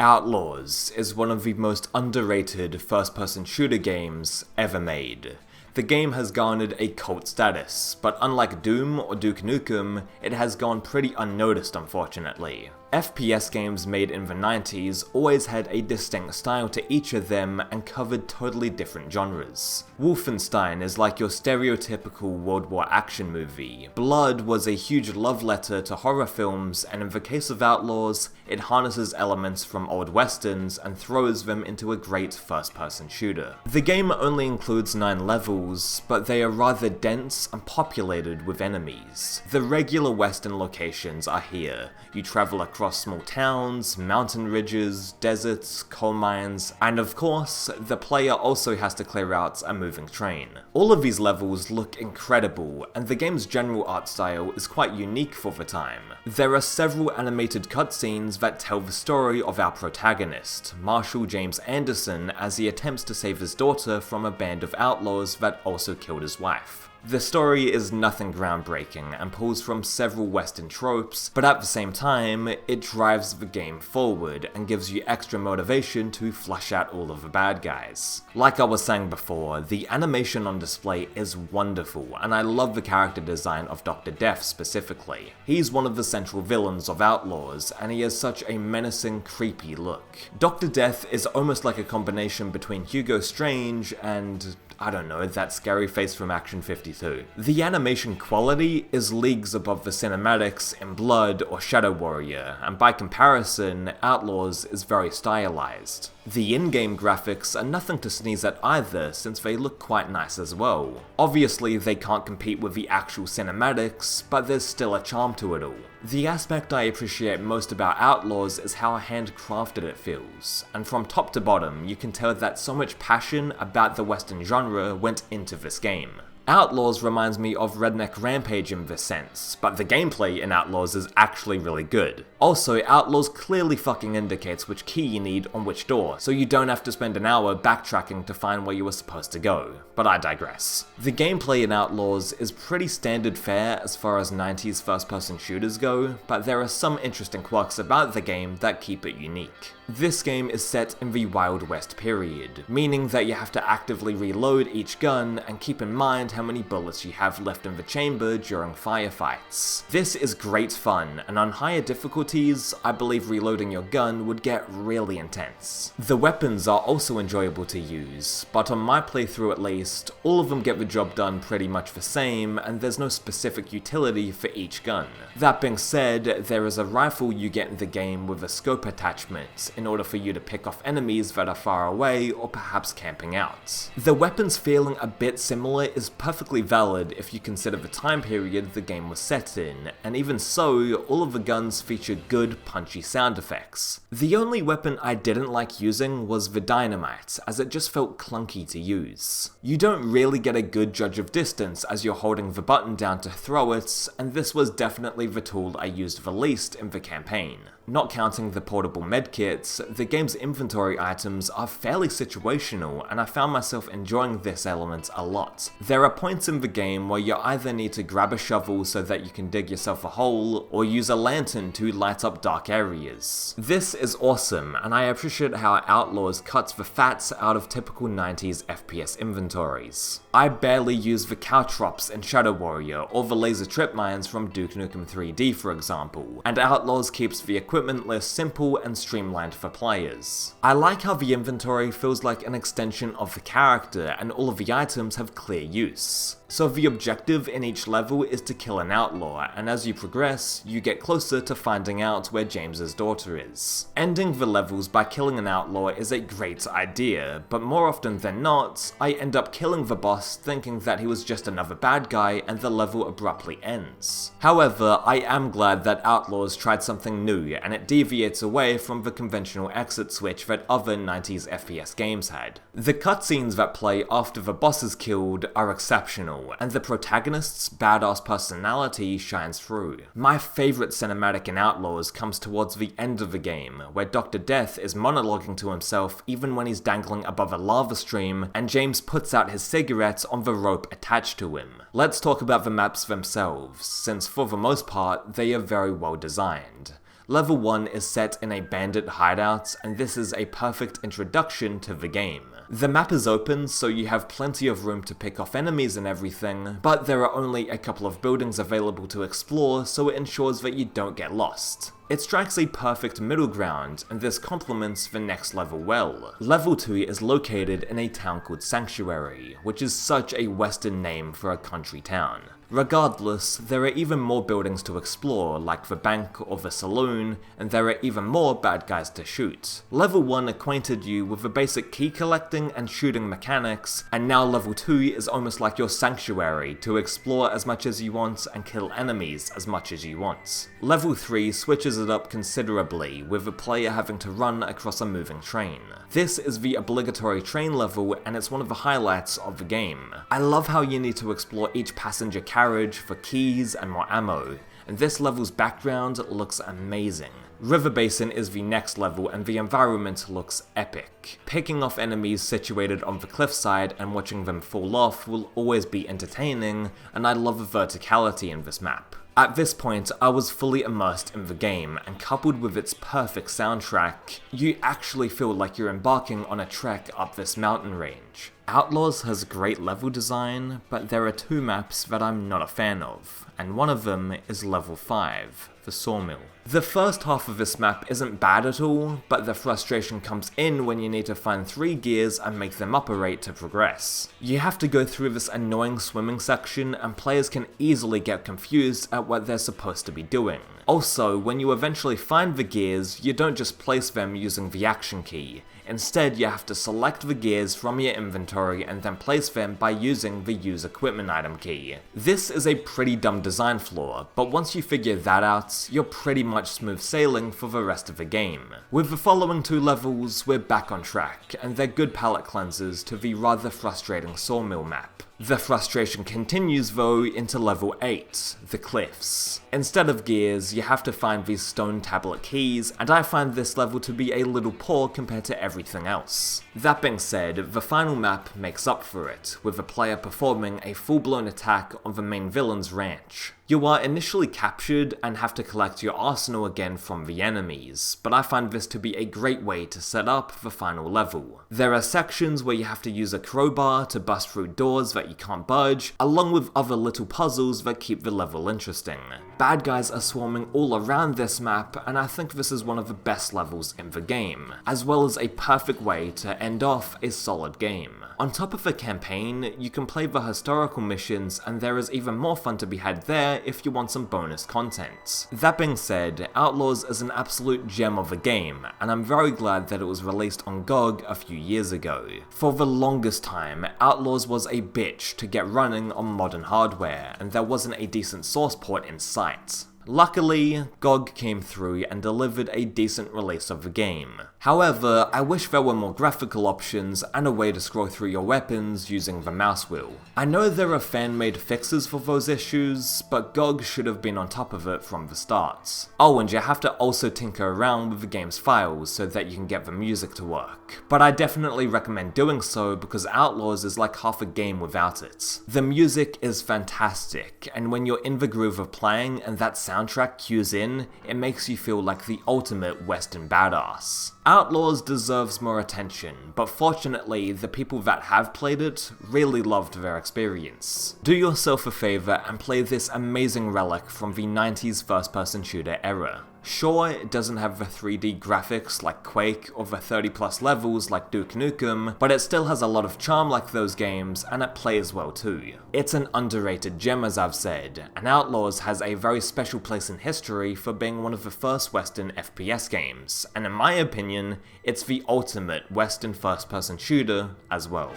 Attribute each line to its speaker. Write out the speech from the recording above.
Speaker 1: Outlaws is one of the most underrated first-person shooter games ever made. The game has garnered a cult status, but unlike Doom or Duke Nukem, it has gone pretty unnoticed unfortunately. FPS games made in the 90s always had a distinct style to each of them and covered totally different genres. Wolfenstein is like your stereotypical World War action movie. Blood was a huge love letter to horror films, and in the case of Outlaws, it harnesses elements from old westerns and throws them into a great first-person shooter. The game only includes 9 levels, but they are rather dense and populated with enemies. The regular western locations are here. You travel across small towns, mountain ridges, deserts, coal mines, and of course, the player also has to clear out a moving train. All of these levels look incredible, and the game's general art style is quite unique for the time. There are several animated cutscenes that tell the story of our protagonist, Marshall James Anderson, as he attempts to save his daughter from a band of outlaws that also killed his wife. The story is nothing groundbreaking and pulls from several western tropes, but at the same time, it drives the game forward and gives you extra motivation to flush out all of the bad guys. Like I was saying before, the animation on display is wonderful, and I love the character design of Dr. Death specifically. He's one of the central villains of Outlaws, and he has such a menacing, creepy look. Dr. Death is almost like a combination between Hugo Strange and I don't know, that scary face from Action 52. The animation quality is leagues above the cinematics in Blood or Shadow Warrior, and by comparison, Outlaws is very stylized. The in-game graphics are nothing to sneeze at either, since they look quite nice as well. Obviously, they can't compete with the actual cinematics, but there's still a charm to it all. The aspect I appreciate most about Outlaws is how handcrafted it feels, and from top to bottom, you can tell that so much passion about the Western genre went into this game. Outlaws reminds me of Redneck Rampage in this sense, but the gameplay in Outlaws is actually really good. Also, Outlaws clearly fucking indicates which key you need on which door, so you don't have to spend an hour backtracking to find where you were supposed to go, but I digress. The gameplay in Outlaws is pretty standard fare as far as 90s first-person shooters go, but there are some interesting quirks about the game that keep it unique. This game is set in the Wild West period, meaning that you have to actively reload each gun and keep in mind how many bullets you have left in the chamber during firefights. This is great fun, and on higher difficulties, I believe reloading your gun would get really intense. The weapons are also enjoyable to use, but on my playthrough at least, all of them get the job done pretty much the same, and there's no specific utility for each gun. That being said, there is a rifle you get in the game with a scope attachment, in order for you to pick off enemies that are far away or perhaps camping out. The weapons feeling a bit similar is perfectly valid if you consider the time period the game was set in, and even so, all of the guns feature good punchy sound effects. The only weapon I didn't like using was the dynamite, as it just felt clunky to use. You don't really get a good judge of distance as you're holding the button down to throw it, and this was definitely the tool I used the least in the campaign. Not counting the portable medkits, the game's inventory items are fairly situational, and I found myself enjoying this element a lot. There are points in the game where you either need to grab a shovel so that you can dig yourself a hole, or use a lantern to light up dark areas. This is awesome, and I appreciate how Outlaws cuts the fat out of typical 90s FPS inventories. I barely use the caltrops in Shadow Warrior, or the laser trip mines from Duke Nukem 3D for example, and Outlaws keeps the equipment list simple and streamlined for players. I like how the inventory feels like an extension of the character, and all of the items have clear use. So the objective in each level is to kill an outlaw, and as you progress, you get closer to finding out where James's daughter is. Ending the levels by killing an outlaw is a great idea, but more often than not, I end up killing the boss thinking that he was just another bad guy and the level abruptly ends. However, I am glad that Outlaws tried something new, and it deviates away from the conventional exit switch that other 90s FPS games had. The cutscenes that play after the boss is killed are exceptional, and the protagonist's badass personality shines through. My favorite cinematic in Outlaws comes towards the end of the game, where Dr. Death is monologuing to himself even when he's dangling above a lava stream, and James puts out his cigarette on the rope attached to him. Let's talk about the maps themselves, since for the most part, they are very well designed. Level 1 is set in a bandit hideout, and this is a perfect introduction to the game. The map is open, so you have plenty of room to pick off enemies and everything, but there are only a couple of buildings available to explore, so it ensures that you don't get lost. It strikes a perfect middle ground, and this complements the next level well. Level 2 is located in a town called Sanctuary, which is such a Western name for a country town. Regardless, there are even more buildings to explore, like the bank or the saloon, and there are even more bad guys to shoot. Level 1 acquainted you with the basic key collecting and shooting mechanics, and now level 2 is almost like your sanctuary to explore as much as you want and kill enemies as much as you want. Level 3 switches it up considerably, with the player having to run across a moving train. This is the obligatory train level, and it's one of the highlights of the game. I love how you need to explore each passenger carriage for keys and more ammo, and this level's background looks amazing. River Basin is the next level, and the environment looks epic. Picking off enemies situated on the cliffside and watching them fall off will always be entertaining, and I love the verticality in this map. At this point, I was fully immersed in the game, and coupled with its perfect soundtrack, you actually feel like you're embarking on a trek up this mountain range. Outlaws has great level design, but there are two maps that I'm not a fan of, and one of them is level 5, the Sawmill. The first half of this map isn't bad at all, but the frustration comes in when you need to find 3 gears and make them operate to progress. You have to go through this annoying swimming section, and players can easily get confused at what they're supposed to be doing. Also, when you eventually find the gears, you don't just place them using the action key. Instead, you have to select the gears from your inventory and then place them by using the Use Equipment item key. This is a pretty dumb design flaw, but once you figure that out, you're pretty much smooth sailing for the rest of the game. With the following 2 levels, we're back on track, and they're good palate cleansers to the rather frustrating Sawmill map. The frustration continues though into level 8, the cliffs. Instead of gears, you have to find these stone tablet keys, and I find this level to be a little poor compared to everything else. That being said, the final map makes up for it, with the player performing a full-blown attack on the main villain's ranch. You are initially captured and have to collect your arsenal again from the enemies, but I find this to be a great way to set up the final level. There are sections where you have to use a crowbar to bust through doors that you can't budge, along with other little puzzles that keep the level interesting. Bad guys are swarming all around this map, and I think this is one of the best levels in the game, as well as a perfect way to end off a solid game. On top of the campaign, you can play the historical missions, and there is even more fun to be had there if you want some bonus content. That being said, Outlaws is an absolute gem of a game, and I'm very glad that it was released on GOG a few years ago. For the longest time, Outlaws was a bitch to get running on modern hardware, and there wasn't a decent source port in sight. Luckily, GOG came through and delivered a decent release of the game. However, I wish there were more graphical options and a way to scroll through your weapons using the mouse wheel. I know there are fan-made fixes for those issues, but GOG should have been on top of it from the start. Oh, and you have to also tinker around with the game's files so that you can get the music to work. But I definitely recommend doing so because Outlaws is like half a game without it. The music is fantastic, and when you're in the groove of playing and that soundtrack cues in, it makes you feel like the ultimate Western badass. Outlaws deserves more attention, but fortunately the people that have played it really loved their experience. Do yourself a favor and play this amazing relic from the 90s first-person shooter era. Sure, it doesn't have the 3D graphics like Quake or the 30+ levels like Duke Nukem, but it still has a lot of charm like those games, and it plays well too. It's an underrated gem, as I've said, and Outlaws has a very special place in history for being one of the first Western FPS games, and in my opinion, it's the ultimate Western first-person shooter as well.